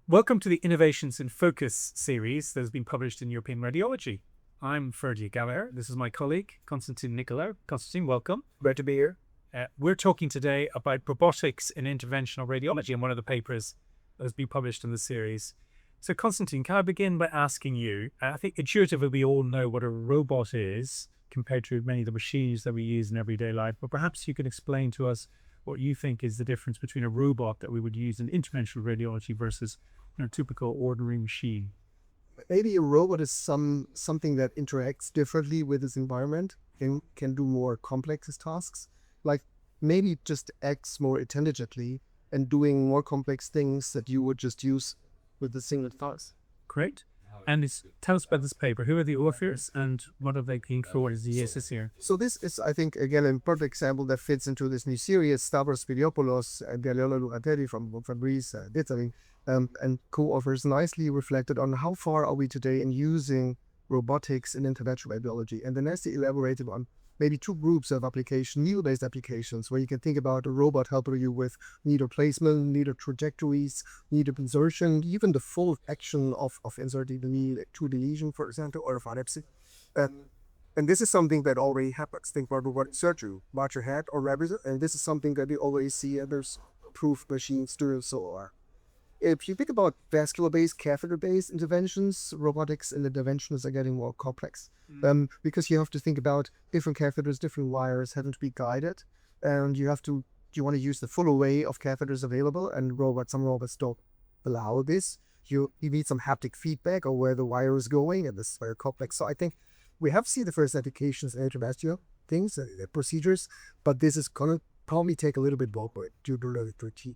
Welcome to the Innovations in Focus series that has been published in European Radiology. I'm Ferdi Galler. This is my colleague, Konstantin Nicolau. Konstantin, welcome. Great to be here. We're talking today about robotics in interventional radiology and one of the papers that has been published in the series. So, Konstantin, can I begin by asking you, I think intuitively we all know what a robot is compared to many of the machines that we use in everyday life, but perhaps you can explain to us what you think is the difference between a robot that we would use in interventional radiology versus a typical ordinary machine. Maybe a robot is something that interacts differently with its environment and can do more complex tasks. Like maybe it just acts more intelligently and doing more complex things that you would just use with a single task. Great. And tell us about this paper. Who are the authors and what have they been for? What is the thesis here? So this is, I think, again, a perfect example that fits into this new series. Stavros, Spiliopoulos, and Pierleone, Lucatelli from Greece, Italy, and co-authors nicely reflected on how far are we today in using robotics in interventional radiology. And then they elaborated on maybe two groups of needle-based applications, where you can think about a robot helping you with needle placement, needle trajectories, needle insertion, even the full action of inserting the needle to the lesion, for example, or a biopsy. And this is something that already happens. Think about robotic surgery, watch your head or rabbit, and this is something that we already see, and there's proof machines doing so. If you think about vascular-based, catheter-based interventions, robotics and interventions are getting more complex. Because you have to think about different catheters, different wires having to be guided, and you want to use the full array of catheters available, and some robots don't allow this. You need some haptic feedback or where the wire is going, and this is very complex. So I think we have seen the first applications in interventional things, procedures, but this is going to probably take a little bit more due to the routine.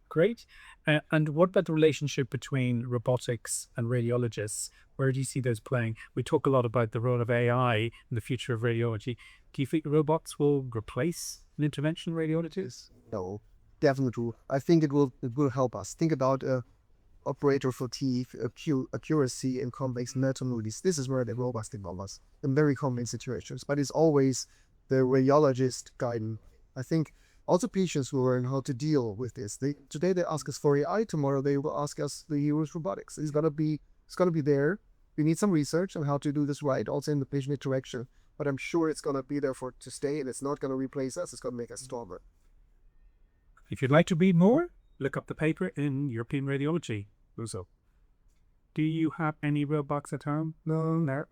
Great. And what about the relationship between robotics and radiologists? Where do you see those playing? We talk a lot about the role of AI in the future of radiology. Do you think robots will replace an interventional radiologist? No, definitely. I think it will help us. Think about operator fatigue, accuracy in complex anatomies. This is where the robots involve us in very complex situations. But it's always the radiologist guiding. I think also patients will learn how to deal with this. Today they ask us for AI, tomorrow they will ask us to use robotics. It's gonna be there. We need some research on how to do this right, also in the patient interaction. But I'm sure it's gonna be there to stay, and it's not gonna replace us. It's gonna make us stronger. If you'd like to read more, look up the paper in European Radiology. Do you have any robots at home? No.